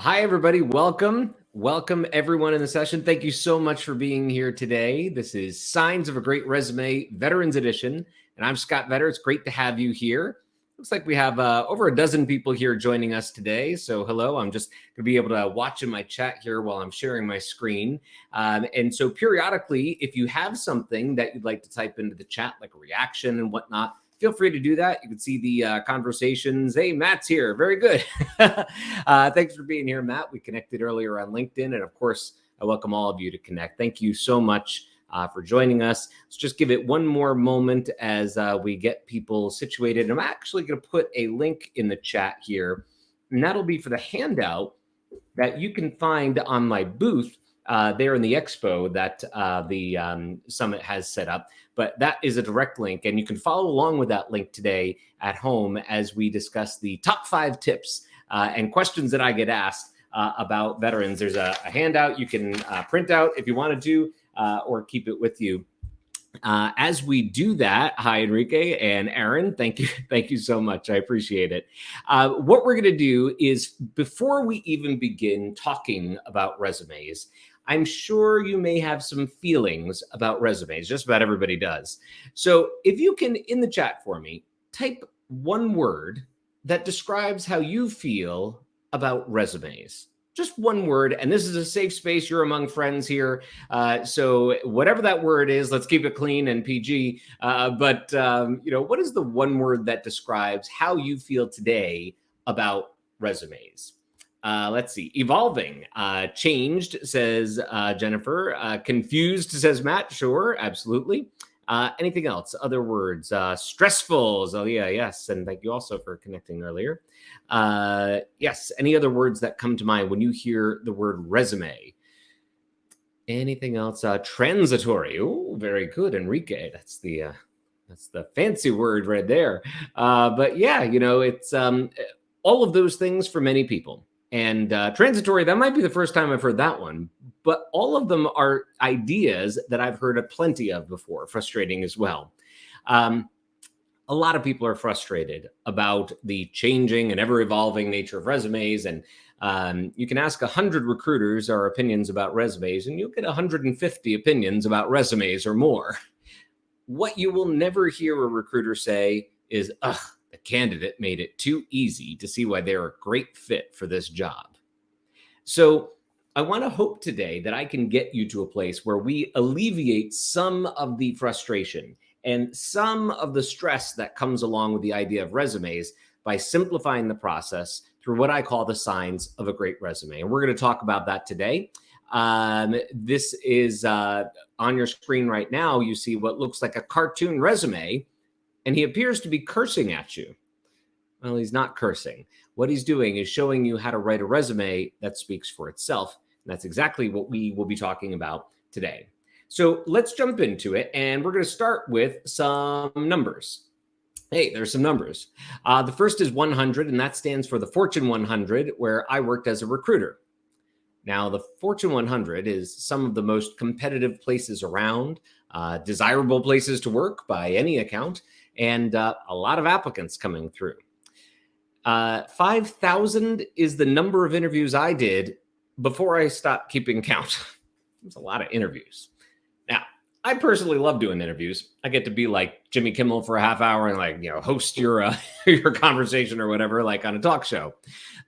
Hi, everybody. Welcome. Welcome, everyone in the session. Thank you so much for being here today. This is Signs of a Great Resume, Veterans Edition. And I'm Scott Vedder. It's great to have you here. Looks like we have over a dozen people here joining us today. So, hello. I'm just going to be able to watch in my chat here while I'm sharing my screen. And so, periodically, if you have something that you'd like to type into the chat, like a reaction and whatnot, feel free to do that. You can see the conversations. Hey, Matt's here. Very good. Thanks for being here, Matt. We connected earlier on LinkedIn. And of course, I welcome all of you to connect. Thank you so much for joining us. Let's just give it one more moment as we get people situated. I'm actually going to put a link in the chat here, and that'll be for the handout that you can find on my booth there in the expo that the summit has set up. But that is a direct link, and you can follow along with that link today at home as we discuss the top 5 tips and questions that I get asked about veterans. There's a handout you can print out if you wanted to, or keep it with you. As we do that, hi Enrique and Aaron, thank you so much. I appreciate it. What we're going to do is, before we even begin talking about resumes, I'm sure you may have some feelings about resumes. Just about everybody does. So if you can, in the chat for me, type one word that describes how you feel about resumes. Just one word, and this is a safe space. You're among friends here. So whatever that word is, let's keep it clean and PG. But what is the one word that describes how you feel today about resumes? Let's see. Evolving. Changed, says Jennifer. Confused, says Matt. Sure, absolutely. Anything else? Other words? Stressful. Zalia, yes. And thank you also for connecting earlier. Yes. Any other words that come to mind when you hear the word resume? Anything else? Transitory. Oh, very good, Enrique. That's the fancy word right there. But yeah, it's all of those things for many people. And transitory, that might be the first time I've heard that one, but all of them are ideas that I've heard plenty of before. Frustrating as well. A lot of people are frustrated about the changing and ever-evolving nature of resumes. And you can ask 100 recruiters our opinions about resumes, and you'll get 150 opinions about resumes or more. What you will never hear a recruiter say is, ugh, the candidate made it too easy to see why they're a great fit for this job. So I want to hope today that I can get you to a place where we alleviate some of the frustration and some of the stress that comes along with the idea of resumes by simplifying the process through what I call the signs of a great resume. And we're going to talk about that today. This is on your screen right now. You see what looks like a cartoon resume, and he appears to be cursing at you. Well, he's not cursing. What he's doing is showing you how to write a resume that speaks for itself. And that's exactly what we will be talking about today. So let's jump into it. And we're going to start with some numbers. Hey, there's some numbers. The first is 100, and that stands for the Fortune 100, where I worked as a recruiter. Now, the Fortune 100 is some of the most competitive places around, desirable places to work by any account, and a lot of applicants coming through. 5,000 is the number of interviews I did before I stopped keeping count. It's a lot of interviews. Now, I personally love doing interviews. I get to be like Jimmy Kimmel for a half hour and host your your conversation or whatever, like on a talk show.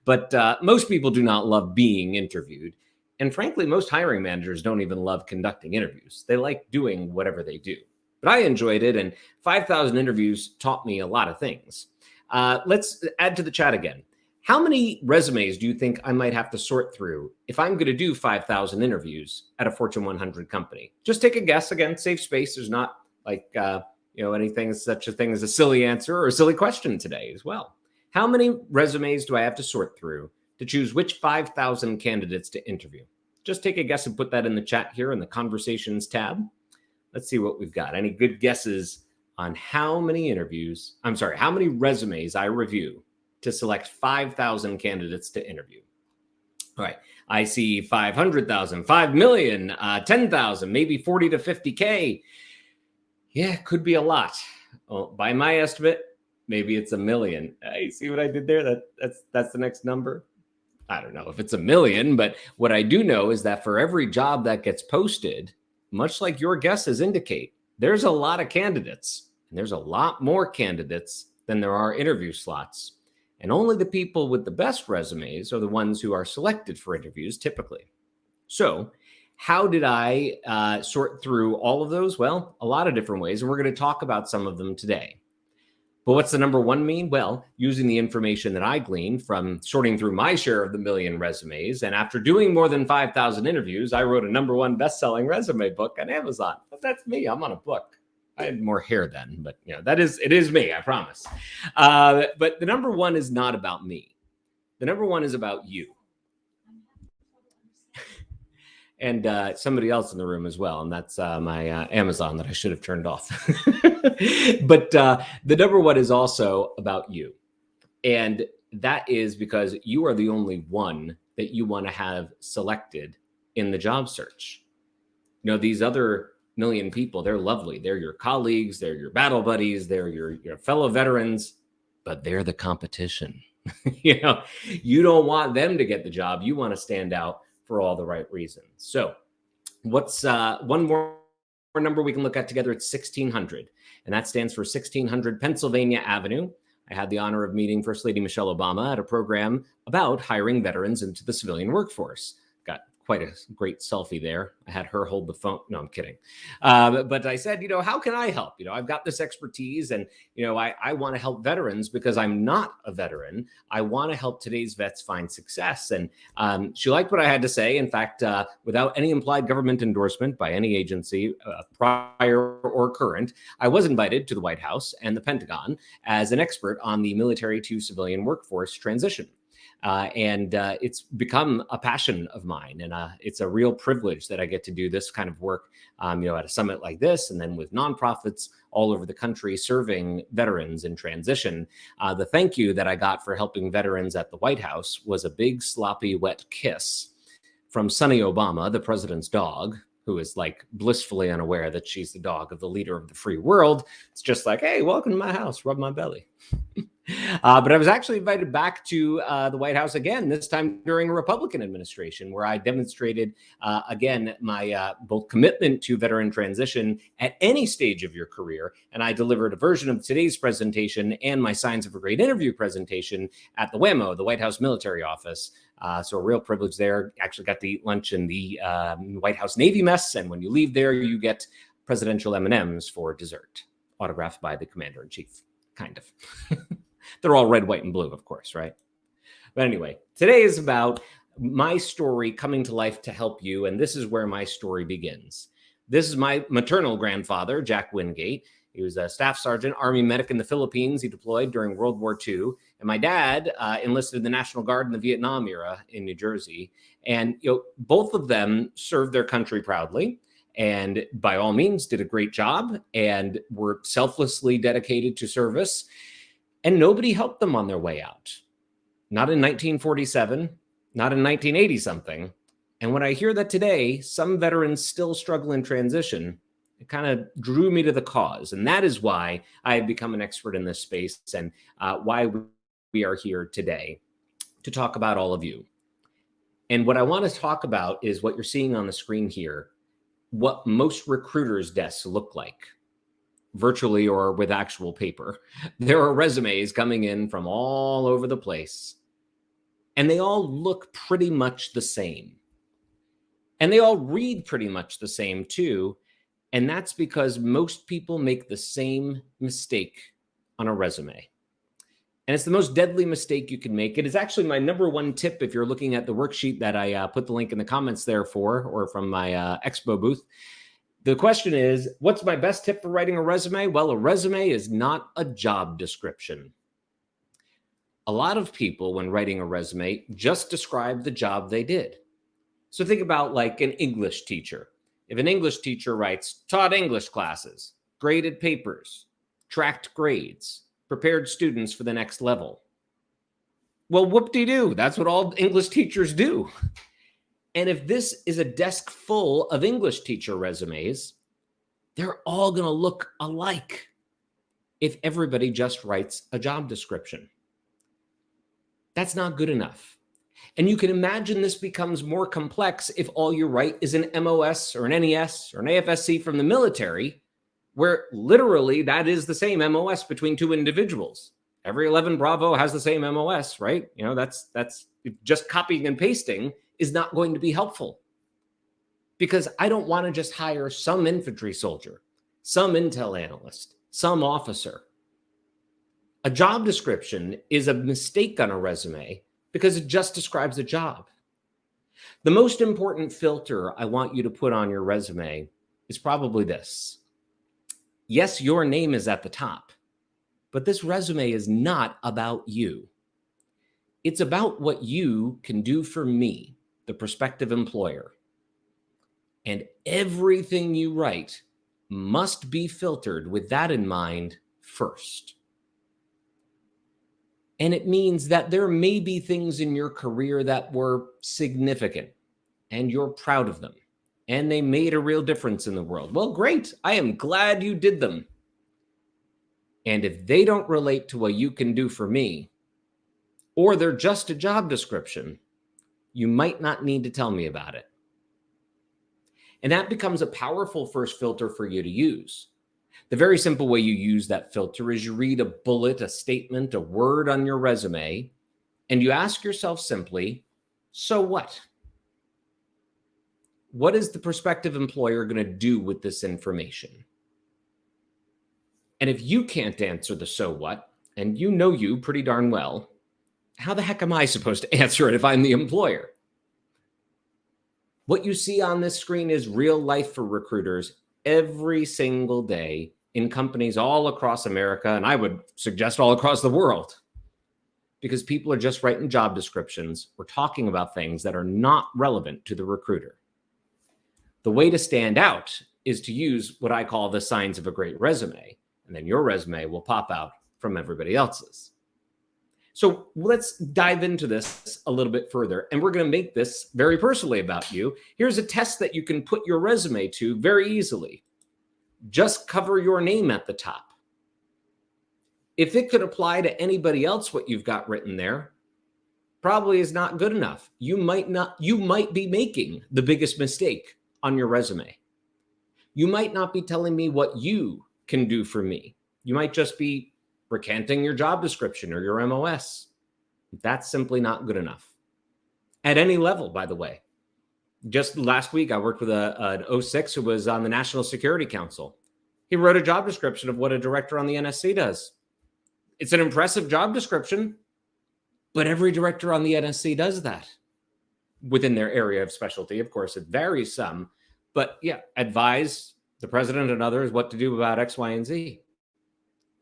But most people do not love being interviewed. And frankly, most hiring managers don't even love conducting interviews. They like doing whatever they do. But I enjoyed it, and 5,000 interviews taught me a lot of things. Let's add to the chat again. How many resumes do you think I might have to sort through if I'm going to do 5,000 interviews at a Fortune 100 company? Just take a guess. Again, safe space. There's not anything, such a thing as a silly answer or a silly question today as well. How many resumes do I have to sort through to choose which 5,000 candidates to interview? Just take a guess and put that in the chat here in the conversations tab. Let's see what we've got. Any good guesses on how many resumes I review to select 5,000 candidates to interview? All right. I see 500,000, 5 million, 10,000, maybe 40 to 50K. Yeah, could be a lot. Well, by my estimate, maybe it's 1 million. You see what I did there? That's the next number. I don't know if it's a million, but what I do know is that for every job that gets posted, much like your guesses indicate, there's a lot of candidates, and there's a lot more candidates than there are interview slots. And only the people with the best resumes are the ones who are selected for interviews typically. So, how did I sort through all of those? Well, a lot of different ways, and we're going to talk about some of them today. But what's the number one mean? Well, using the information that I gleaned from sorting through my share of the million resumes, and after doing more than 5,000 interviews, I wrote a number one best-selling resume book on Amazon. But that's me. I'm on a book. I had more hair then, but it is me. I promise. But the number one is not about me. The number one is about you. And somebody else in the room as well. And that's my Amazon that I should have turned off. But the number one is also about you. And that is because you are the only one that you want to have selected in the job search. These other million people, they're lovely. They're your colleagues. They're your battle buddies. They're your fellow veterans, but they're the competition. You don't want them to get the job. You want to stand out for all the right reasons. So what's one more number we can look at together? It's 1600, and that stands for 1600 Pennsylvania Avenue. I had the honor of meeting First Lady Michelle Obama at a program about hiring veterans into the civilian workforce. Got quite a great selfie there. I had her hold the phone. No, I'm kidding. But I said, how can I help? I've got this expertise, and, I want to help veterans because I'm not a veteran. I want to help today's vets find success. And she liked what I had to say. In fact, without any implied government endorsement by any agency, prior or current, I was invited to the White House and the Pentagon as an expert on the military to civilian workforce transition. And it's become a passion of mine. And it's a real privilege that I get to do this kind of work, at a summit like this, and then with nonprofits all over the country serving veterans in transition. The thank you that I got for helping veterans at the White House was a big, sloppy, wet kiss from Sonny Obama, the president's dog, who is like blissfully unaware that she's the dog of the leader of the free world. It's just like, hey, welcome to my house, rub my belly. But I was actually invited back to the White House again, this time during a Republican administration, where I demonstrated, again, my both commitment to veteran transition at any stage of your career. And I delivered a version of today's presentation and my Signs of a Great Interview presentation at the WAMO, the White House Military Office. So a real privilege there. Actually got to eat lunch in the White House Navy mess. And when you leave there, you get presidential M&Ms for dessert, autographed by the commander-in-chief, kind of. They're all red, white, and blue, of course, right? But anyway, today is about my story coming to life to help you, and this is where my story begins. This is my maternal grandfather, Jack Wingate. He was a staff sergeant, Army medic in the Philippines. He deployed during World War II. And my dad enlisted in the National Guard in the Vietnam era in New Jersey. And both of them served their country proudly, and by all means did a great job and were selflessly dedicated to service. And nobody helped them on their way out. Not in 1947, not in 1980 something. And when I hear that today, some veterans still struggle in transition, it kind of drew me to the cause. And that is why I have become an expert in this space, and why we are here today to talk about all of you. And what I want to talk about is what you're seeing on the screen here, what most recruiters' desks look like, virtually or with actual paper. There are resumes coming in from all over the place, and they all look pretty much the same. And they all read pretty much the same too. And that's because most people make the same mistake on a resume. And it's the most deadly mistake you can make. It is actually my number one tip if you're looking at the worksheet that I put the link in the comments there for, or from my expo booth. The question is, what's my best tip for writing a resume? Well, a resume is not a job description. A lot of people, when writing a resume, just describe the job they did. So think about like an English teacher. If an English teacher writes, taught English classes, graded papers, tracked grades, prepared students for the next level. Well, whoop-de-doo, that's what all English teachers do. And if this is a desk full of English teacher resumes, they're all going to look alike if everybody just writes a job description. That's not good enough. And you can imagine this becomes more complex if all you write is an MOS or an NES or an AFSC from the military, where literally that is the same MOS between two individuals. Every 11 Bravo has the same MOS, right? You know, that's just copying and pasting is not going to be helpful, because I don't want to just hire some infantry soldier, some intel analyst, some officer. A job description is a mistake on a resume because it just describes a job. The most important filter I want you to put on your resume is probably this. Yes, your name is at the top, but this resume is not about you. It's about what you can do for me, the prospective employer. And everything you write must be filtered with that in mind first. And it means that there may be things in your career that were significant and you're proud of them and they made a real difference in the world. Well, great. I am glad you did them. And if they don't relate to what you can do for me, or they're just a job description, you might not need to tell me about it. And that becomes a powerful first filter for you to use. The very simple way you use that filter is you read a bullet, a statement, a word on your resume, and you ask yourself simply, so what? What is the prospective employer going to do with this information? And if you can't answer the so what, and you know you pretty darn well, how the heck am I supposed to answer it if I'm the employer? What you see on this screen is real life for recruiters every single day in companies all across America, and I would suggest all across the world, because people are just writing job descriptions or talking about things that are not relevant to the recruiter. The way to stand out is to use what I call the signs of a great resume, and then your resume will pop out from everybody else's. So let's dive into this a little bit further, and we're going to make this very personally about you. Here's a test that you can put your resume to very easily. Just cover your name at the top. If it could apply to anybody else, what you've got written there probably is not good enough. You might be making the biggest mistake on your resume. You might not be telling me what you can do for me. You might just be recanting your job description or your MOS. That's simply not good enough. At any level, by the way. Just last week, I worked with an 06 who was on the National Security Council. He wrote a job description of what a director on the NSC does. It's an impressive job description, but every director on the NSC does that within their area of specialty. Of course, it varies some, but yeah, advise the president and others what to do about X, Y, and Z.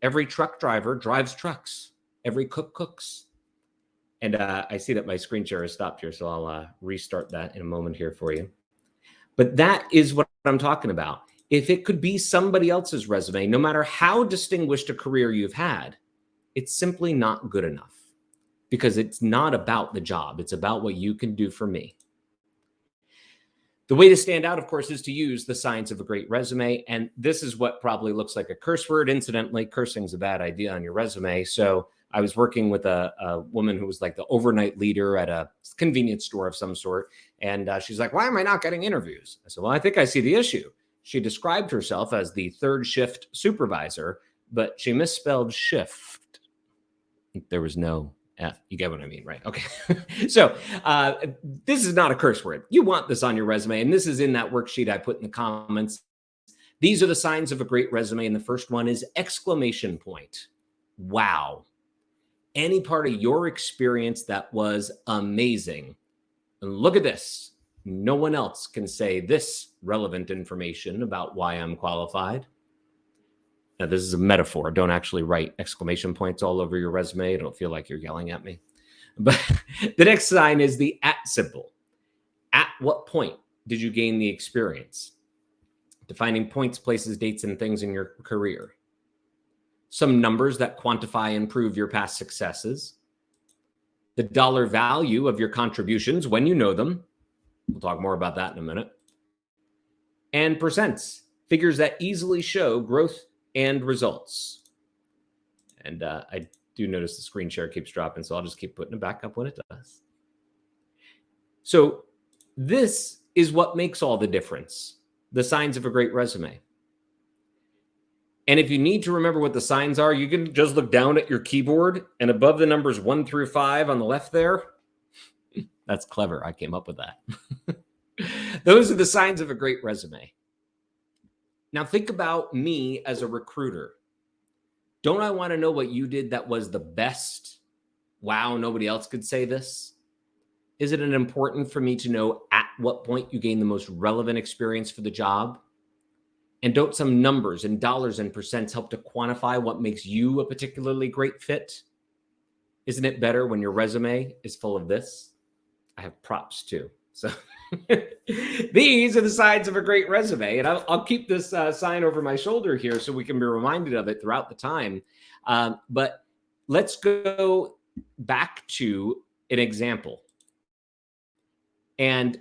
Every truck driver drives trucks. Every cook cooks. And I see that my screen share has stopped here, so I'll restart that in a moment here for you. But that is what I'm talking about. If it could be somebody else's resume, no matter how distinguished a career you've had, it's simply not good enough, because it's not about the job. It's about what you can do for me. The way to stand out, of course, is to use the signs of a great resume. And this is what probably looks like a curse word. Incidentally, cursing is a bad idea on your resume. So I was working with a woman who was like the overnight leader at a convenience store of some sort. And she's like, why am I not getting interviews? I said, well, I think I see the issue. She described herself as the third shift supervisor, but she misspelled shift. There was no F. You get what I mean, right? Okay. So this is not a curse word. You want this on your resume. And this is in that worksheet I put in the comments. These are the signs of a great resume. And the first one is exclamation point. Wow. Any part of your experience that was amazing. And look at this. No one else can say this relevant information about why I'm qualified. Now, this is a metaphor. Don't actually write exclamation points all over your resume. It'll feel like you're yelling at me. But the next sign is the at symbol. At what point did you gain the experience? Defining points, places, dates, and things in your career. Some numbers that quantify and prove your past successes. The dollar value of your contributions when you know them. We'll talk more about that in a minute. And percents, figures that easily show growth and results. And I do notice the screen share keeps dropping, so I'll just keep putting it back up when it does. So this is what makes all the difference, the signs of a great resume. And if you need to remember what the signs are, you can just look down at your keyboard and above the numbers 1 through 5 on the left there. That's clever. I came up with that. Those are the signs of a great resume. Now think about me as a recruiter. Don't I want to know what you did that was the best? Wow, nobody else could say this. Is it important for me to know at what point you gain the most relevant experience for the job? And don't some numbers and dollars and percents help to quantify what makes you a particularly great fit? Isn't it better when your resume is full of this? I have props too. So these are the signs of a great resume. And I'll keep this sign over my shoulder here so we can be reminded of it throughout the time. But let's go back to an example. And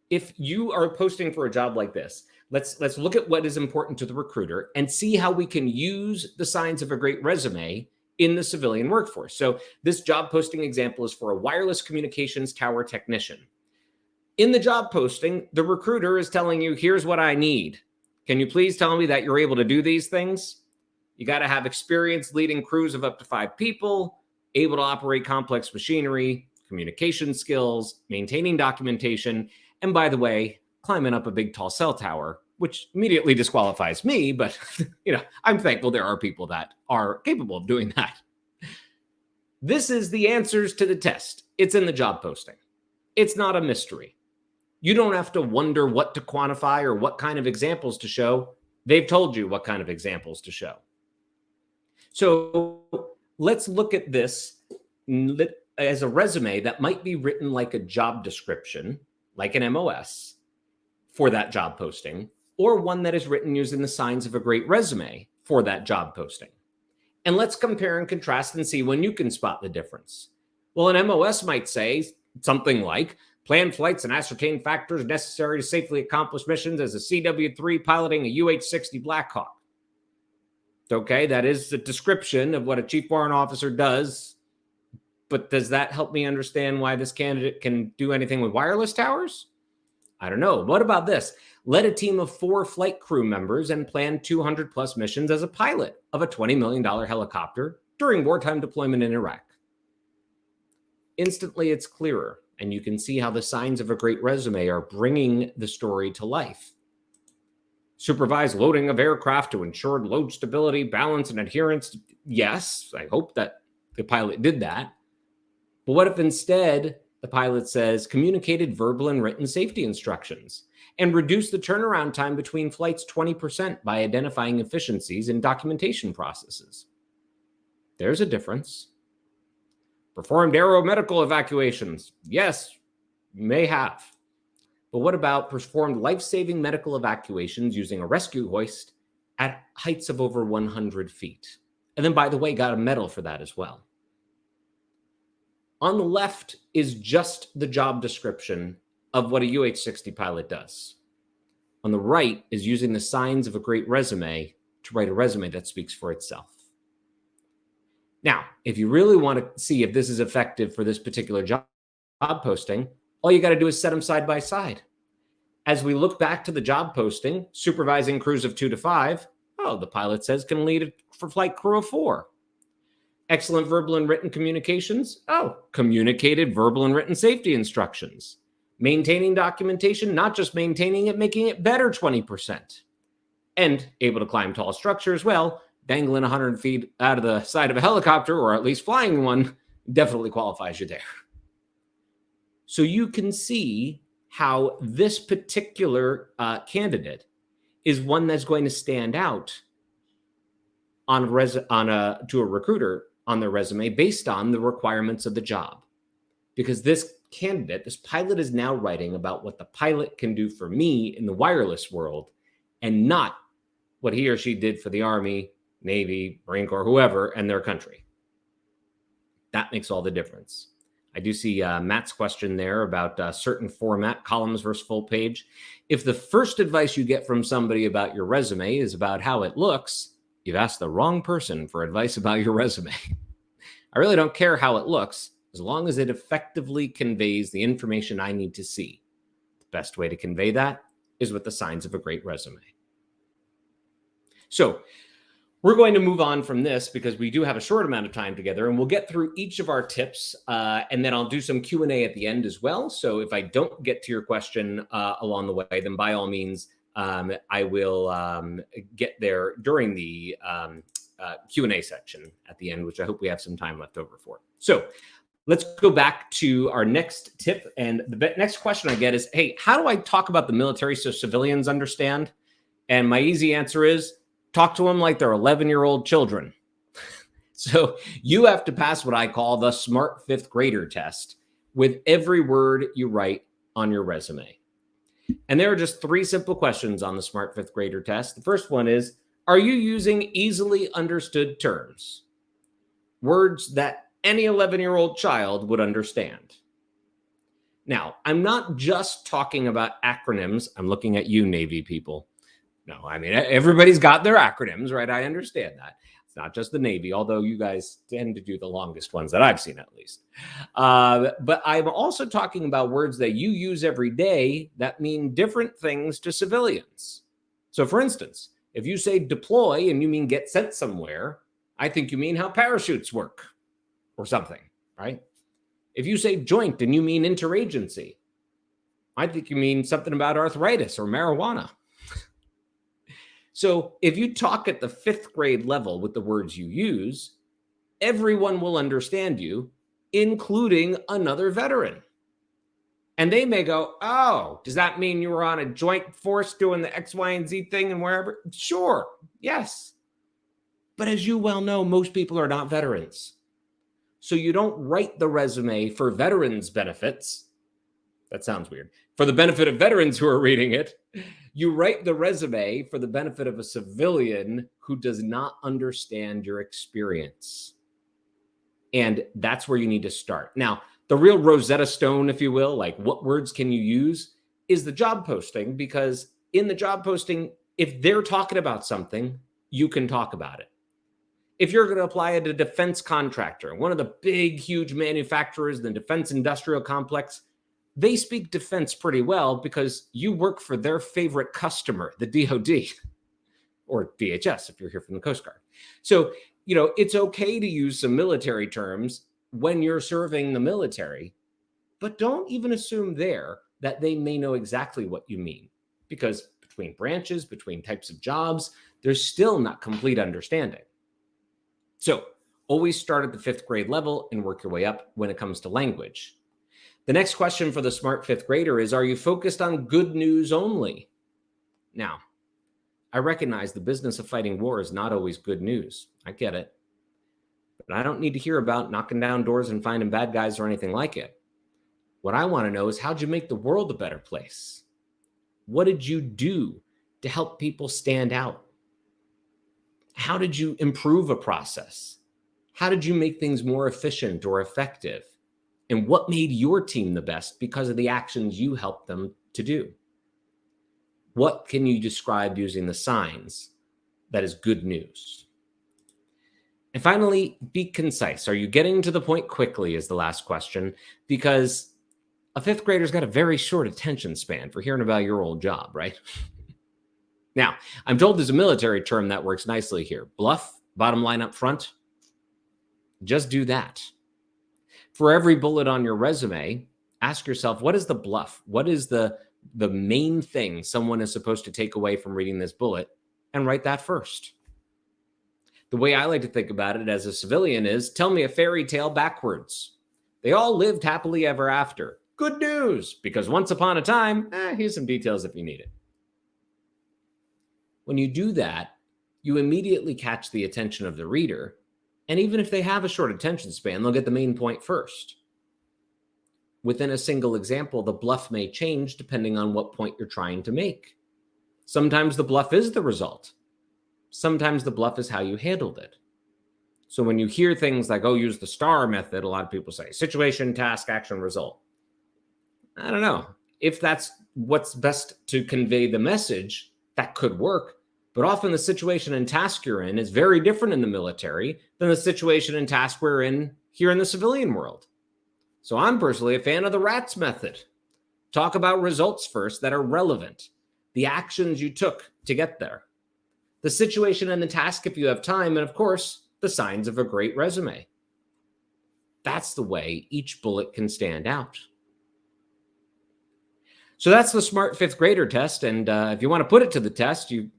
if you are posting for a job like this, let's look at what is important to the recruiter and see how we can use the signs of a great resume in the civilian workforce. So this job posting example is for a wireless communications tower technician. In the job posting, the recruiter is telling you, here's what I need. Can you please tell me that you're able to do these things? You got to have experience leading crews of up to 5 people, able to operate complex machinery, communication skills, maintaining documentation, and by the way, climbing up a big tall cell tower, which immediately disqualifies me, but I'm thankful there are people that are capable of doing that. This is the answers to the test. It's in the job posting. It's not a mystery. You don't have to wonder what to quantify or what kind of examples to show. They've told you what kind of examples to show. So let's look at this as a resume that might be written like a job description, like an MOS for that job posting, or one that is written using the signs of a great resume for that job posting. And let's compare and contrast and see when you can spot the difference. Well, an MOS might say something like, plan flights and ascertain factors necessary to safely accomplish missions as a CW-3 piloting a UH-60 Blackhawk. Okay, that is the description of what a chief warrant officer does. But does that help me understand why this candidate can do anything with wireless towers? I don't know. What about this? Led a team of 4 flight crew members and planned 200 plus missions as a pilot of a $20 million helicopter during wartime deployment in Iraq. Instantly, it's clearer, and you can see how the signs of a great resume are bringing the story to life. Supervised loading of aircraft to ensure load stability, balance, and adherence. Yes, I hope that the pilot did that. But what if instead the pilot says communicated verbal and written safety instructions and reduced the turnaround time between flights 20% by identifying efficiencies in documentation processes? There's a difference. Performed aeromedical evacuations. Yes, you may have. But what about performed life-saving medical evacuations using a rescue hoist at heights of over 100 feet? And then, by the way, got a medal for that as well. On the left is just the job description of what a UH-60 pilot does. On the right is using the signs of a great resume to write a resume that speaks for itself. Now, if you really want to see if this is effective for this particular job posting, all you got to do is set them side by side. As we look back to the job posting, supervising crews of 2 to 5, the pilot says can lead for flight crew of 4. Excellent verbal and written communications. Communicated verbal and written safety instructions. Maintaining documentation, not just maintaining it, making it better 20%. And able to climb tall structures. Well, dangling 100 feet out of the side of a helicopter, or at least flying one, definitely qualifies you there. So you can see how this particular candidate is one that's going to stand out to a recruiter on their resume based on the requirements of the job. Because this candidate, this pilot, is now writing about what the pilot can do for me in the wireless world and not what he or she did for the Army, Navy, Marine Corps, whoever, and their country. That makes all the difference. I do see Matt's question there about certain format, columns versus full page. If the first advice you get from somebody about your resume is about how it looks, you've asked the wrong person for advice about your resume. I really don't care how it looks, as long as it effectively conveys the information I need to see. The best way to convey that is with the signs of a great resume. So we're going to move on from this because we do have a short amount of time together, and we'll get through each of our tips, and then I'll do some Q&A at the end as well. So if I don't get to your question along the way, then by all means, I will get there during the Q&A section at the end, which I hope we have some time left over for. So let's go back to our next tip. And the next question I get is, hey, how do I talk about the military so civilians understand? And my easy answer is, talk to them like they're 11-year-old children. So you have to pass what I call the smart fifth grader test with every word you write on your resume. And there are just 3 simple questions on the smart fifth grader test. The first one is, are you using easily understood terms? Words that any 11-year-old child would understand. Now, I'm not just talking about acronyms. I'm looking at you, Navy people. No, I mean, everybody's got their acronyms, right? I understand that. It's not just the Navy, although you guys tend to do the longest ones that I've seen, at least. But I'm also talking about words that you use every day that mean different things to civilians. So, for instance, if you say deploy and you mean get sent somewhere, I think you mean how parachutes work or something, right? If you say joint and you mean interagency, I think you mean something about arthritis or marijuana. So if you talk at the 5th grade level with the words you use, everyone will understand you, including another veteran. And they may go, oh, does that mean you were on a joint force doing the X, Y, and Z thing and wherever? Sure, yes. But as you well know, most people are not veterans. So you don't write the resume for veterans' benefits. That sounds weird. For the benefit of veterans who are reading it, you write the resume for the benefit of a civilian who does not understand your experience. And that's where you need to start. Now, the real Rosetta Stone, if you will, like what words can you use, is the job posting, because in the job posting, if they're talking about something, you can talk about it. If you're going to apply at a defense contractor, one of the big, huge manufacturers in the defense industrial complex, they speak defense pretty well because you work for their favorite customer, the DoD, or DHS if you're here from the Coast Guard. So, it's okay to use some military terms when you're serving the military, but don't even assume there that they may know exactly what you mean, because between branches, between types of jobs, there's still not complete understanding. So always start at the 5th grade level and work your way up when it comes to language. The next question for the smart 5th grader is, are you focused on good news only? Now, I recognize the business of fighting war is not always good news. I get it. But I don't need to hear about knocking down doors and finding bad guys or anything like it. What I want to know is, how'd you make the world a better place? What did you do to help people stand out? How did you improve a process? How did you make things more efficient or effective? And what made your team the best because of the actions you helped them to do? What can you describe using the signs that is good news? And finally, be concise. Are you getting to the point quickly is the last question, because a 5th grader's got a very short attention span for hearing about your old job, right? Now, I'm told there's a military term that works nicely here. Bluff, bottom line up front. Just do that. For every bullet on your resume, ask yourself, what is the bluff? What is the main thing someone is supposed to take away from reading this bullet? And write that first. The way I like to think about it as a civilian is, tell me a fairy tale backwards. They all lived happily ever after. Good news, because once upon a time, here's some details if you need it. When you do that, you immediately catch the attention of the reader. And even if they have a short attention span, they'll get the main point first. Within a single example, the bluff may change depending on what point you're trying to make. Sometimes the bluff is the result. Sometimes the bluff is how you handled it. So when you hear things like, oh, use the STAR method, a lot of people say situation, task, action, result. I don't know. If that's what's best to convey the message, that could work. But often the situation and task you're in is very different in the military than the situation and task we're in here in the civilian world. So I'm personally a fan of the RATS method. Talk about results first that are relevant, the actions you took to get there, the situation and the task if you have time, and of course, the signs of a great resume. That's the way each bullet can stand out. So that's the smart fifth grader test. And if you want to put it to the test, you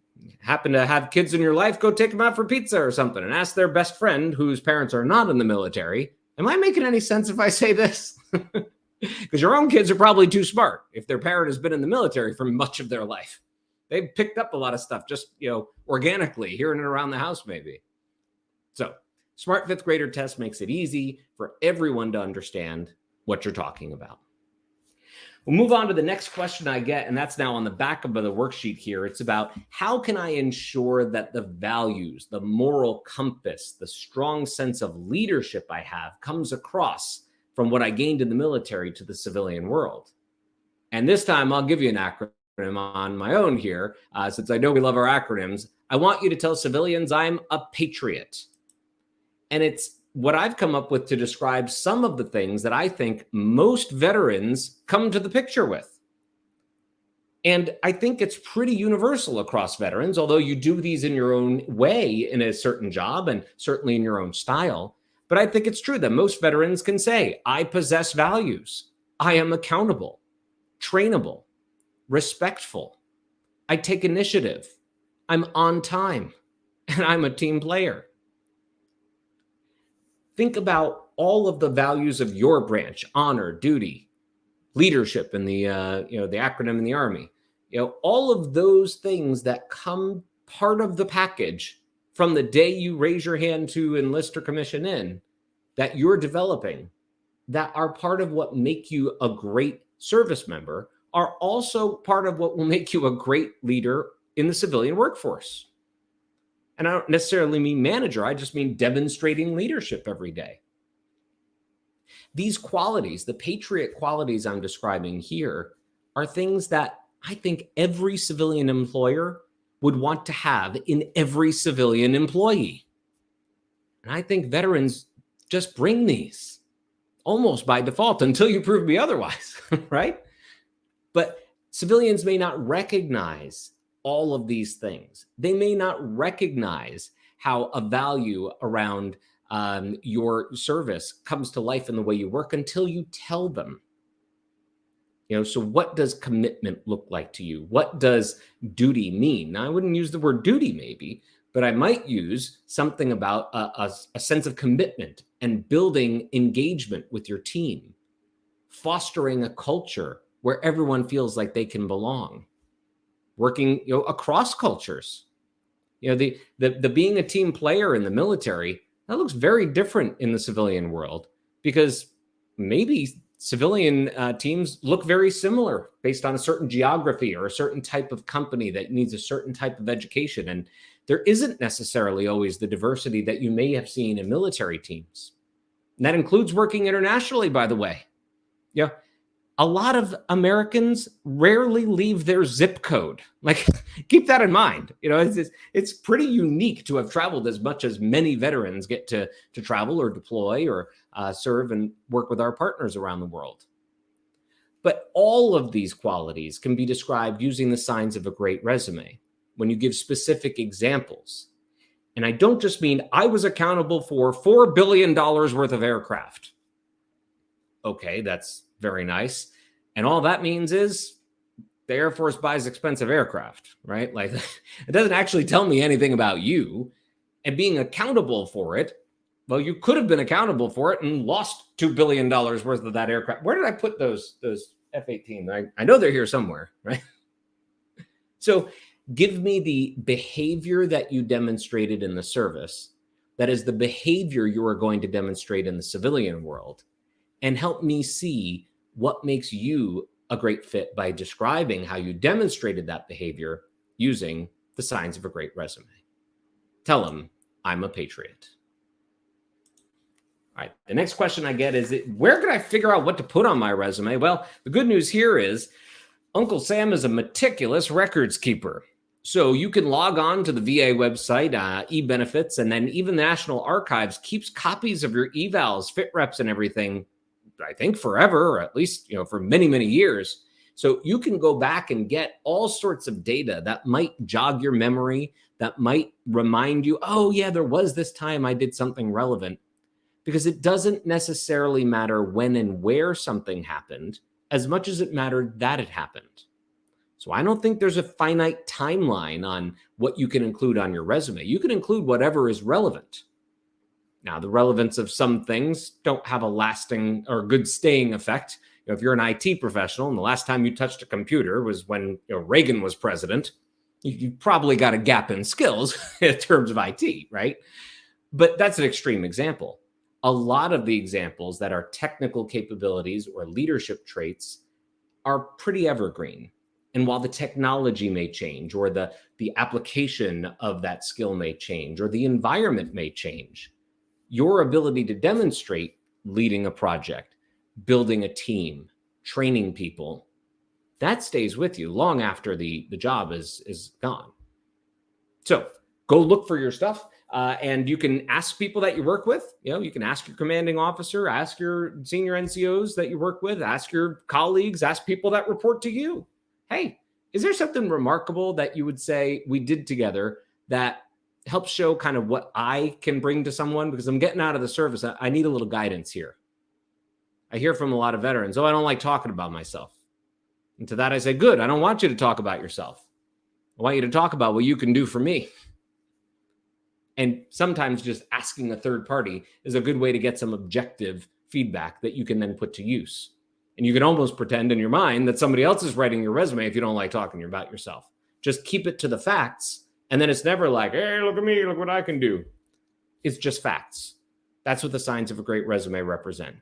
happen to have kids in your life, go take them out for pizza or something and ask their best friend whose parents are not in the military. Am I making any sense if I say this? Because your own kids are probably too smart if their parent has been in the military for much of their life. They've picked up a lot of stuff just, organically here and around the house, maybe. So smart fifth grader test makes it easy for everyone to understand what you're talking about. We'll move on to the next question I get, and that's now on the back of the worksheet here. It's about how can I ensure that the values, the moral compass, the strong sense of leadership I have comes across from what I gained in the military to the civilian world. And this time I'll give you an acronym on my own here, since I know we love our acronyms. I want you to tell civilians I'm a patriot. And it's what I've come up with to describe some of the things that I think most veterans come to the picture with. And I think it's pretty universal across veterans, although you do these in your own way in a certain job and certainly in your own style. But I think it's true that most veterans can say, I possess values. I am accountable, trainable, respectful. I take initiative. I'm on time, and I'm a team player. Think about all of the values of your branch: honor, duty, leadership, and the acronym in the Army. All of those things that come part of the package from the day you raise your hand to enlist or commission in, that you're developing, that are part of what make you a great service member, are also part of what will make you a great leader in the civilian workforce. And I don't necessarily mean manager. I just mean demonstrating leadership every day. These qualities, the patriot qualities I'm describing here, are things that I think every civilian employer would want to have in every civilian employee. And I think veterans just bring these almost by default until you prove me otherwise, right? But civilians may not recognize all of these things. They may not recognize how a value around your service comes to life in the way you work until you tell them. So what does commitment look like to you? What does duty mean? Now, I wouldn't use the word duty maybe, but I might use something about a sense of commitment and building engagement with your team, fostering a culture where everyone feels like they can belong. Working, across cultures, the being a team player in the military, that looks very different in the civilian world, because maybe civilian teams look very similar based on a certain geography or a certain type of company that needs a certain type of education. And there isn't necessarily always the diversity that you may have seen in military teams. And that includes working internationally, by the way. A lot of Americans rarely leave their zip code. Like, keep that in mind. It's pretty unique to have traveled as much as many veterans get to travel or deploy or serve and work with our partners around the world. But all of these qualities can be described using the signs of a great resume when you give specific examples. And I don't just mean I was accountable for $4 billion worth of aircraft. Okay, that's very nice. And all that means is the Air Force buys expensive aircraft, right? Like, it doesn't actually tell me anything about you. And being accountable for it, well, you could have been accountable for it and lost $2 billion worth of that aircraft. Where did I put those F-18? I know they're here somewhere, right? So give me the behavior that you demonstrated in the service. That is the behavior you are going to demonstrate in the civilian world. And help me see what makes you a great fit by describing how you demonstrated that behavior using the signs of a great resume. Tell them, I'm a patriot. All right, the next question I get is, where can I figure out what to put on my resume? Well, the good news here is Uncle Sam is a meticulous records keeper. So you can log on to the VA website, e-benefits, and then even the National Archives keeps copies of your evals, fit reps, and everything I think forever, or at least, for many, many years. So you can go back and get all sorts of data that might jog your memory, that might remind you, oh yeah, there was this time I did something relevant, because it doesn't necessarily matter when and where something happened as much as it mattered that it happened. So I don't think there's a finite timeline on what you can include on your resume. You can include whatever is relevant. Now, the relevance of some things don't have a lasting or good staying effect. If you're an IT professional and the last time you touched a computer was when Reagan was president, you probably got a gap in skills in terms of IT, right? But that's an extreme example. A lot of the examples that are technical capabilities or leadership traits are pretty evergreen. And while the technology may change, or the application of that skill may change, or the environment may change, your ability to demonstrate leading a project, building a team, training people, that stays with you long after the job is gone. So go look for your stuff. And you can ask people that you work with. You can ask your commanding officer, ask your senior NCOs that you work with, ask your colleagues, ask people that report to you. Hey, is there something remarkable that you would say we did together that helps show kind of what I can bring to someone? Because I'm getting out of the service. I need a little guidance here. I hear from a lot of veterans, I don't like talking about myself. And to that I say, good, I don't want you to talk about yourself. I want you to talk about what you can do for me. And sometimes just asking a third party is a good way to get some objective feedback that you can then put to use. And you can almost pretend in your mind that somebody else is writing your resume if you don't like talking about yourself. Just keep it to the facts. And then it's never like, hey, look at me, look what I can do. It's just facts. That's what the signs of a great resume represent.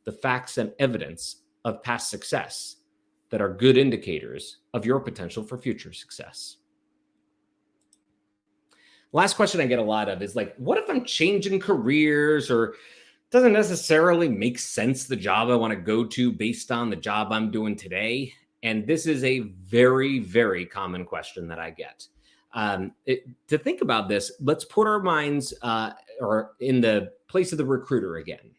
The facts and evidence of past success that are good indicators of your potential for future success. Last question I get a lot of is like, what if I'm changing careers, or doesn't necessarily make sense the job I want to go to based on the job I'm doing today? And this is a very, very common question that I get. To think about this, let's put our minds or in the place of the recruiter again.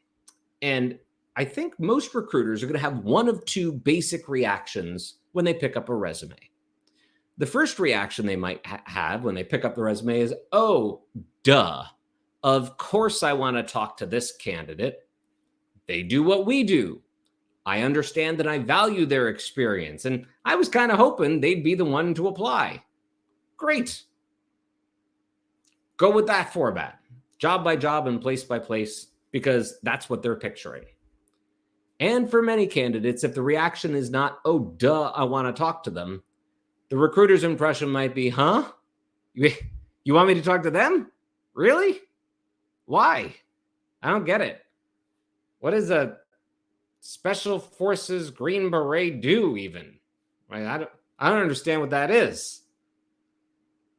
And I think most recruiters are going to have one of two basic reactions when they pick up a resume. The first reaction they might have when they pick up the resume is, oh, duh. Of course I want to talk to this candidate. They do what we do. I understand that I value their experience, and I was kind of hoping they'd be the one to apply. Great. Go with that format, job by job and place by place, because that's what they're picturing. And for many candidates, if the reaction is not, oh, duh, I want to talk to them, the recruiter's impression might be, huh? You want me to talk to them? Really? Why? I don't get it. What does a Special Forces Green Beret do even? I don't understand what that is.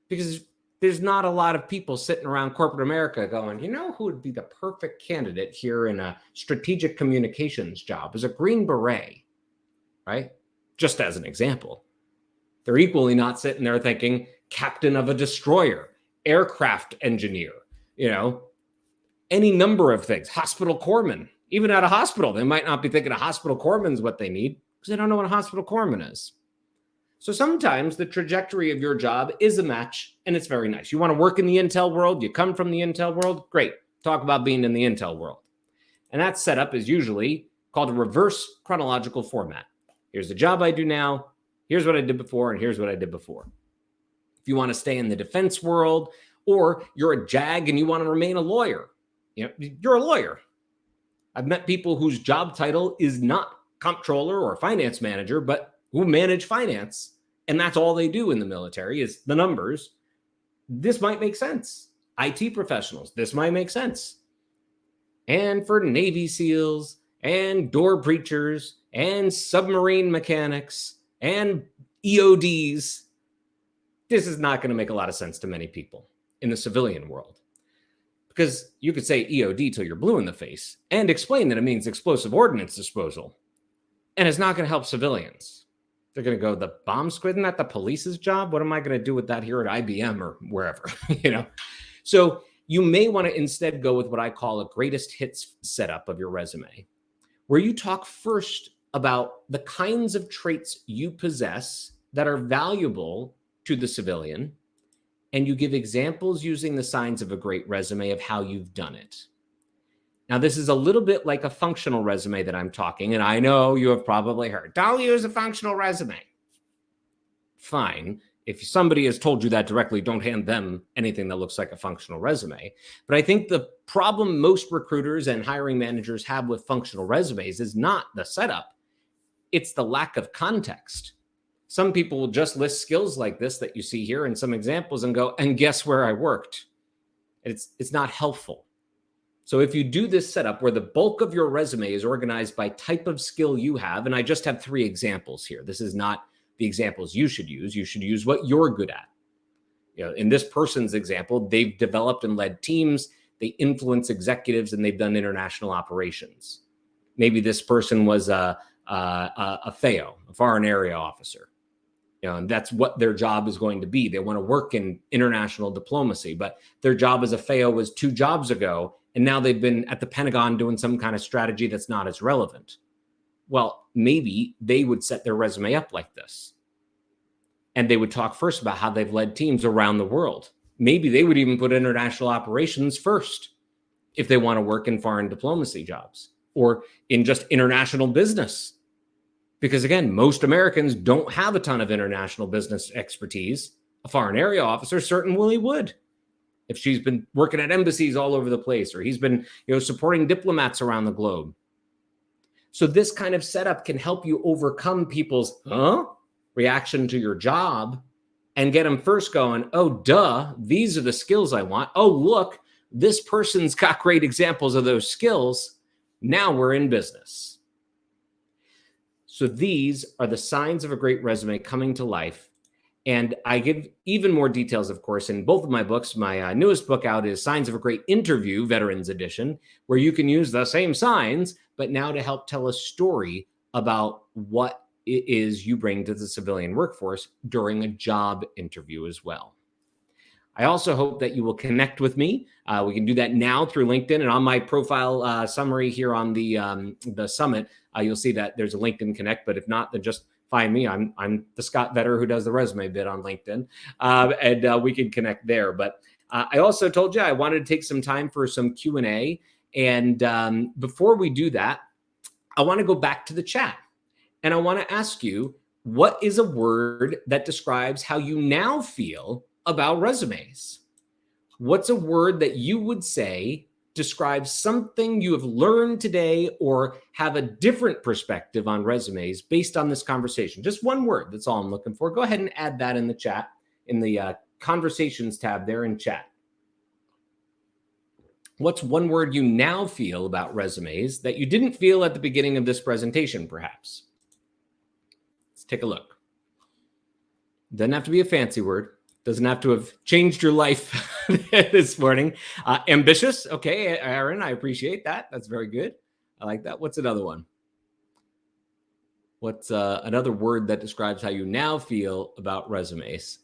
Because there's not a lot of people sitting around corporate America going, who would be the perfect candidate here in a strategic communications job is a Green Beret, right? Just as an example. They're equally not sitting there thinking captain of a destroyer, aircraft engineer, any number of things, hospital corpsman. Even at a hospital, they might not be thinking a hospital corpsman is what they need because they don't know what a hospital corpsman is. So sometimes the trajectory of your job is a match, and it's very nice. You want to work in the intel world, you come from the intel world, great. Talk about being in the intel world. And that setup is usually called a reverse chronological format. Here's the job I do now. Here's what I did before, and here's what I did before. If you want to stay in the defense world, or you're a JAG and you want to remain a lawyer, you're a lawyer. I've met people whose job title is not comptroller or finance manager, but who manage finance. And that's all they do in the military is the numbers. This might make sense. IT professionals, this might make sense. And for Navy SEALs and door preachers and submarine mechanics and EODs, this is not going to make a lot of sense to many people in the civilian world. Because you could say EOD till you're blue in the face and explain that it means explosive ordnance disposal. And it's not going to help civilians. They're going to go, the bomb squad, isn't that the police's job? What am I going to do with that here at IBM or wherever? So you may want to instead go with what I call a greatest hits setup of your resume, where you talk first about the kinds of traits you possess that are valuable to the civilian, and you give examples using the signs of a great resume of how you've done it. Now, this is a little bit like a functional resume that I'm talking, and I know you have probably heard, don't use a functional resume. Fine. If somebody has told you that directly, don't hand them anything that looks like a functional resume. But I think the problem most recruiters and hiring managers have with functional resumes is not the setup. It's the lack of context. Some people will just list skills like this that you see here and some examples and go, and guess where I worked? It's not helpful. So if you do this setup where the bulk of your resume is organized by type of skill you have, and I just have 3 examples here. This is not the examples you should use. You should use what you're good at. In this person's example, they've developed and led teams, they influence executives, and they've done international operations. Maybe this person was a FAO, a foreign area officer. And that's what their job is going to be. They want to work in international diplomacy, but their job as a FAO was 2 jobs ago, and now they've been at the Pentagon doing some kind of strategy that's not as relevant. Well, maybe they would set their resume up like this. And they would talk first about how they've led teams around the world. Maybe they would even put international operations first if they want to work in foreign diplomacy jobs or in just international business. Because again, most Americans don't have a ton of international business expertise. A foreign area officer certainly would. If she's been working at embassies all over the place, or he's been, supporting diplomats around the globe. So this kind of setup can help you overcome people's reaction to your job and get them first going, oh, duh, these are the skills I want. Oh, look, this person's got great examples of those skills. Now we're in business. So these are the signs of a great resume coming to life. And I give even more details, of course, in both of my books. My newest book out is Signs of a Great Interview, Veterans Edition, where you can use the same signs, but now to help tell a story about what it is you bring to the civilian workforce during a job interview as well. I also hope that you will connect with me. We can do that now through LinkedIn, and on my profile summary here on the summit, you'll see that there's a LinkedIn Connect. But if not, then just find me. I'm the Scott Vedder who does the resume bit on LinkedIn, and we can connect there. But I also told you I wanted to take some time for some Q&A, and before we do that, I want to go back to the chat, and I want to ask you, what is a word that describes how you now feel about resumes? What's a word that you would say describes something you have learned today or have a different perspective on resumes based on this conversation? Just one word. That's all I'm looking for. Go ahead and add that in the chat, in the conversations tab there in chat. What's one word you now feel about resumes that you didn't feel at the beginning of this presentation, perhaps? Let's take a look. Doesn't have to be a fancy word. Doesn't have to have changed your life this morning. Ambitious. Okay, Aaron, I appreciate that. That's very good. I like that. What's another one? What's another word that describes how you now feel about resumes?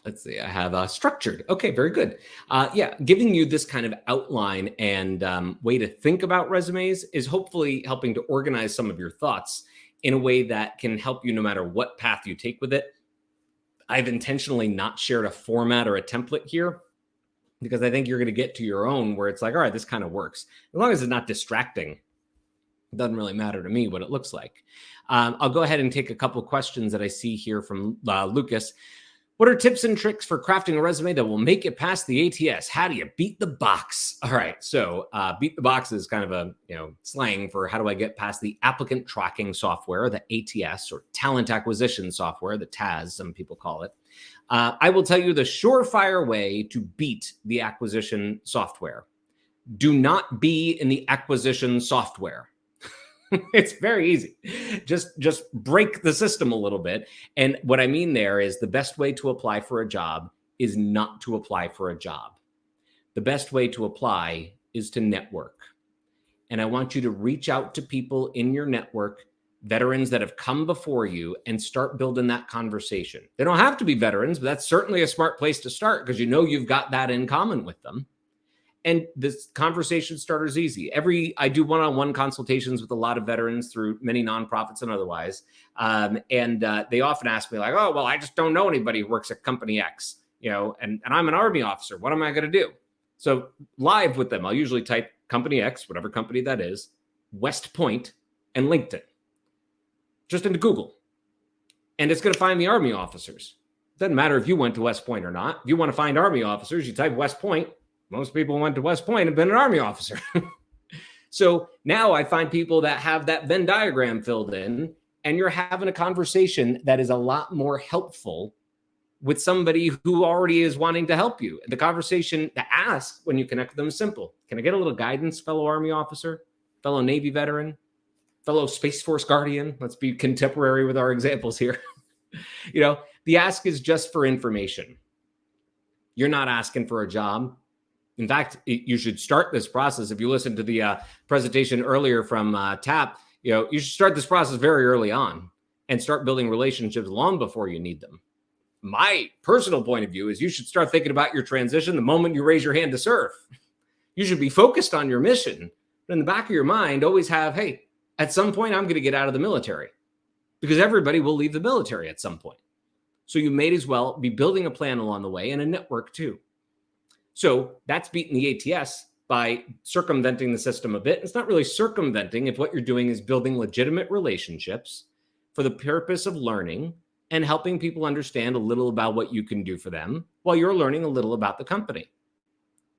Let's see. I have structured. Okay, very good. Yeah, giving you this kind of outline and way to think about resumes is hopefully helping to organize some of your thoughts in a way that can help you no matter what path you take with it. I've intentionally not shared a format or a template here because I think you're going to get to your own where it's like, all right, this kind of works. As long as it's not distracting, it doesn't really matter to me what it looks like. I'll go ahead and take a couple of questions that I see here from Lucas. What are tips and tricks for crafting a resume that will make it past the ATS? How do you beat the box? All right, so beat the box is kind of a slang for how do I get past the applicant tracking software, the ATS, or talent acquisition software, the TAS, some people call it. I will tell you the surefire way to beat the acquisition software. Do not be in the acquisition software. It's very easy. Just break the system a little bit. And what I mean there is the best way to apply for a job is not to apply for a job. The best way to apply is to network. And I want you to reach out to people in your network, veterans that have come before you, and start building that conversation. They don't have to be veterans, but that's certainly a smart place to start because you've got that in common with them. And this conversation starter is easy. I do one-on-one consultations with a lot of veterans through many nonprofits and otherwise. They often ask me like, oh, well, I just don't know anybody who works at company X, and I'm an Army officer. What am I going to do? So live with them, I'll usually type company X, whatever company that is, West Point, and LinkedIn, just into Google. And it's going to find the Army officers. Doesn't matter if you went to West Point or not. If you want to find Army officers, you type West Point. Most people who went to West Point have been an Army officer. So now I find people that have that Venn diagram filled in, and you're having a conversation that is a lot more helpful with somebody who already is wanting to help you. The conversation to ask when you connect with them is simple. Can I get a little guidance, fellow Army officer, fellow Navy veteran, fellow Space Force guardian? Let's be contemporary with our examples here. The ask is just for information. You're not asking for a job. In fact, you should start this process. If you listen to the presentation earlier from TAP, you should start this process very early on and start building relationships long before you need them. My personal point of view is you should start thinking about your transition the moment you raise your hand to serve. You should be focused on your mission, but in the back of your mind, always have, hey, at some point, I'm going to get out of the military, because everybody will leave the military at some point. So you may as well be building a plan along the way and a network too. So that's beating the ATS by circumventing the system a bit. It's not really circumventing if what you're doing is building legitimate relationships for the purpose of learning and helping people understand a little about what you can do for them while you're learning a little about the company.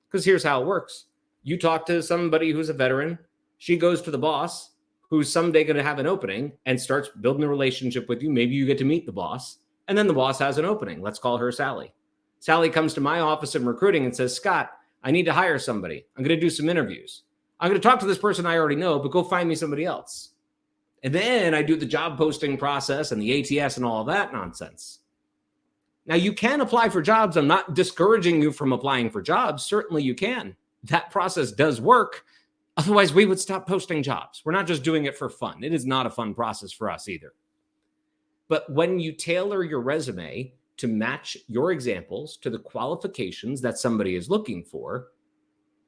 Because here's how it works. You talk to somebody who's a veteran. She goes to the boss, who's someday going to have an opening, and starts building a relationship with you. Maybe you get to meet the boss, and then the boss has an opening. Let's call her Sally. Sally comes to my office in recruiting and says, Scott, I need to hire somebody. I'm going to do some interviews. I'm going to talk to this person I already know, but go find me somebody else. And then I do the job posting process and the ATS and all of that nonsense. Now, you can apply for jobs. I'm not discouraging you from applying for jobs. Certainly you can. That process does work. Otherwise, we would stop posting jobs. We're not just doing it for fun. It is not a fun process for us either. But when you tailor your resume to match your examples to the qualifications that somebody is looking for,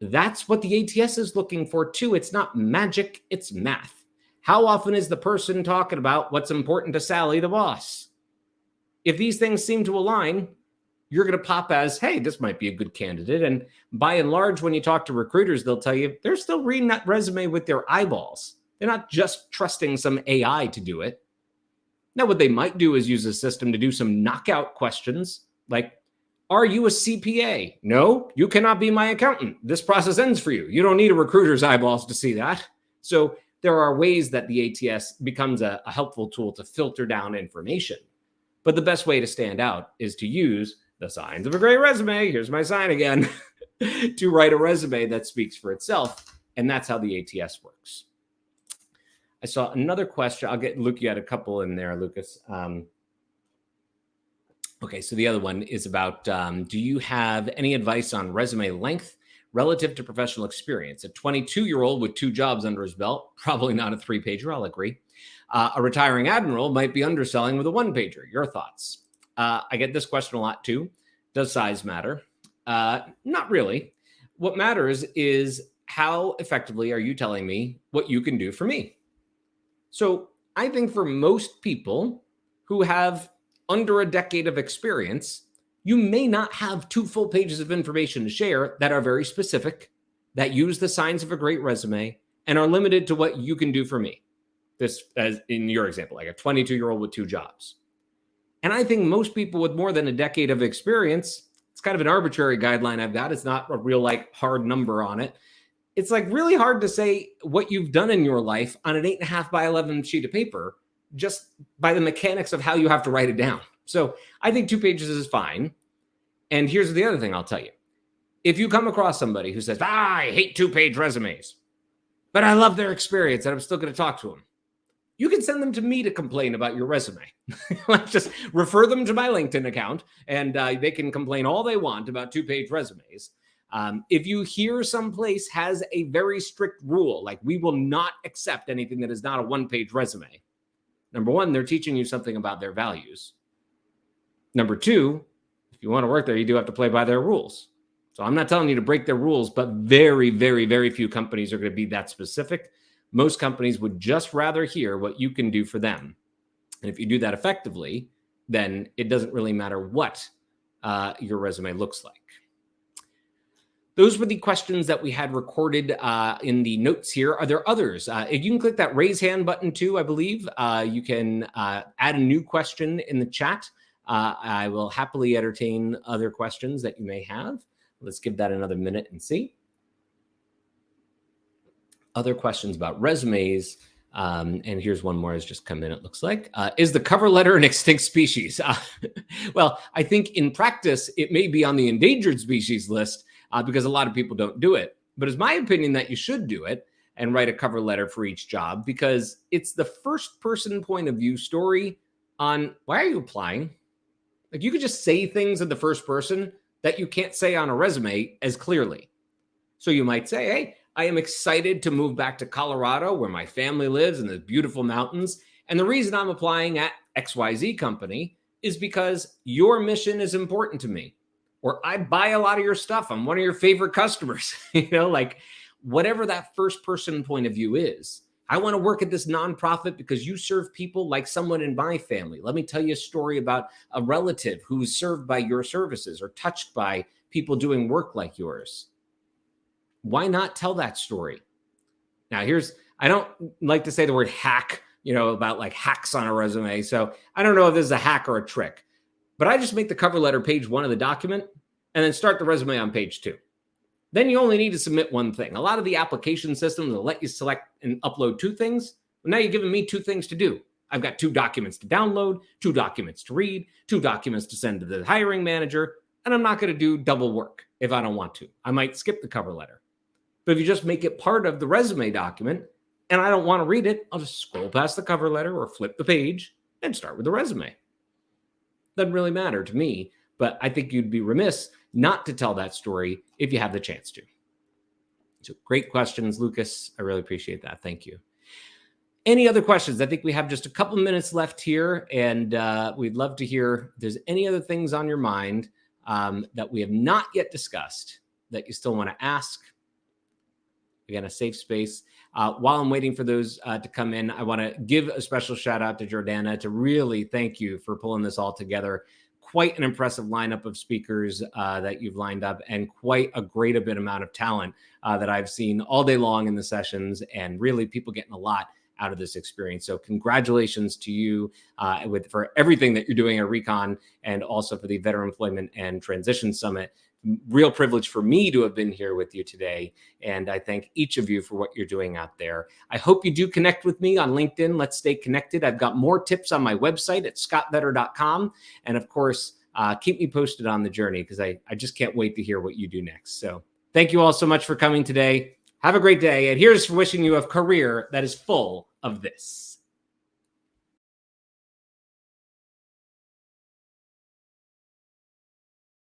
that's what the ATS is looking for too. It's not magic, it's math. How often is the person talking about what's important to Sally, the boss? If these things seem to align, you're going to pop as, hey, this might be a good candidate. And by and large, when you talk to recruiters, they'll tell you they're still reading that resume with their eyeballs. They're not just trusting some AI to do it. Now, what they might do is use a system to do some knockout questions like, are you a CPA? No, you cannot be my accountant. This process ends for you. You don't need a recruiter's eyeballs to see that. So there are ways that the ATS becomes a helpful tool to filter down information. But the best way to stand out is to use the signs of a great resume. Here's my sign again, to write a resume that speaks for itself. And that's how the ATS works. I saw another question. I'll get Luke. You had a couple in there, Lucas. Okay, so the other one is about, do you have any advice on resume length relative to professional experience? A 22-year-old with 2 jobs under his belt, probably not a 3-pager, I'll agree. A retiring admiral might be underselling with a 1-pager. Your thoughts? I get this question a lot too. Does size matter? Not really. What matters is how effectively are you telling me what you can do for me? So I think for most people who have under a decade of experience, you may not have 2 full pages of information to share that are very specific, that use the signs of a great resume, and are limited to what you can do for me. This, as in your example, like a 22-year-old with 2 jobs. And I think most people with more than a decade of experience, it's kind of an arbitrary guideline I've got. It's not a real hard number on it. It's really hard to say what you've done in your life on an 8.5 by 11 sheet of paper, just by the mechanics of how you have to write it down. So I think 2 pages is fine. And here's the other thing I'll tell you. If you come across somebody who says, I hate 2-page resumes, but I love their experience and I'm still going to talk to them, you can send them to me to complain about your resume. Just refer them to my LinkedIn account and they can complain all they want about 2-page resumes. If you hear someplace has a very strict rule, like we will not accept anything that is not a 1-page resume. Number one, they're teaching you something about their values. Number two, if you want to work there, you do have to play by their rules. So I'm not telling you to break their rules, but very, very, very few companies are going to be that specific. Most companies would just rather hear what you can do for them. And if you do that effectively, then it doesn't really matter what your resume looks like. Those were the questions that we had recorded in the notes here. Are there others? If you can click that raise hand button too, I believe. You can add a new question in the chat. I will happily entertain other questions that you may have. Let's give that another minute and see. Other questions about resumes. And here's one more has just come in, it looks like. Is the cover letter an extinct species? Well, I think in practice, it may be on the endangered species list because a lot of people don't do it. But it's my opinion that you should do it and write a cover letter for each job because it's the first person point of view story on why are you applying? Like you could just say things in the first person that you can't say on a resume as clearly. So you might say, hey, I am excited to move back to Colorado where my family lives in the beautiful mountains. And the reason I'm applying at XYZ company is because your mission is important to me. Or I buy a lot of your stuff. I'm one of your favorite customers. Like whatever that first person point of view is. I want to work at this nonprofit because you serve people like someone in my family. Let me tell you a story about a relative who's served by your services or touched by people doing work like yours. Why not tell that story? Now, I don't like to say the word hack, about like hacks on a resume. So I don't know if this is a hack or a trick, but I just make the cover letter page 1 of the document and then start the resume on page 2. Then you only need to submit one thing. A lot of the application systems will let you select and upload 2 things. But now you're giving me 2 things to do. I've got 2 documents to download, 2 documents to read, 2 documents to send to the hiring manager, and I'm not going to do double work if I don't want to. I might skip the cover letter. But if you just make it part of the resume document and I don't want to read it, I'll just scroll past the cover letter or flip the page and start with the resume. Doesn't really matter to me, but I think you'd be remiss not to tell that story if you have the chance to. So great questions, Lucas. I really appreciate that. Thank you. Any other questions? I think we have just a couple minutes left here, and we'd love to hear if there's any other things on your mind that we have not yet discussed that you still want to ask. Again, a safe space. While I'm waiting for those to come in, I want to give a special shout out to Jordana to really thank you for pulling this all together. Quite an impressive lineup of speakers that you've lined up and quite a great amount of talent that I've seen all day long in the sessions and really people getting a lot out of this experience. So congratulations to you for everything that you're doing at Recon and also for the Veteran Employment and Transition Summit. Real privilege for me to have been here with you today. And I thank each of you for what you're doing out there. I hope you do connect with me on LinkedIn. Let's stay connected. I've got more tips on my website at scottvedder.com. And of course, keep me posted on the journey because I just can't wait to hear what you do next. So thank you all so much for coming today. Have a great day. And here's wishing you a career that is full of this.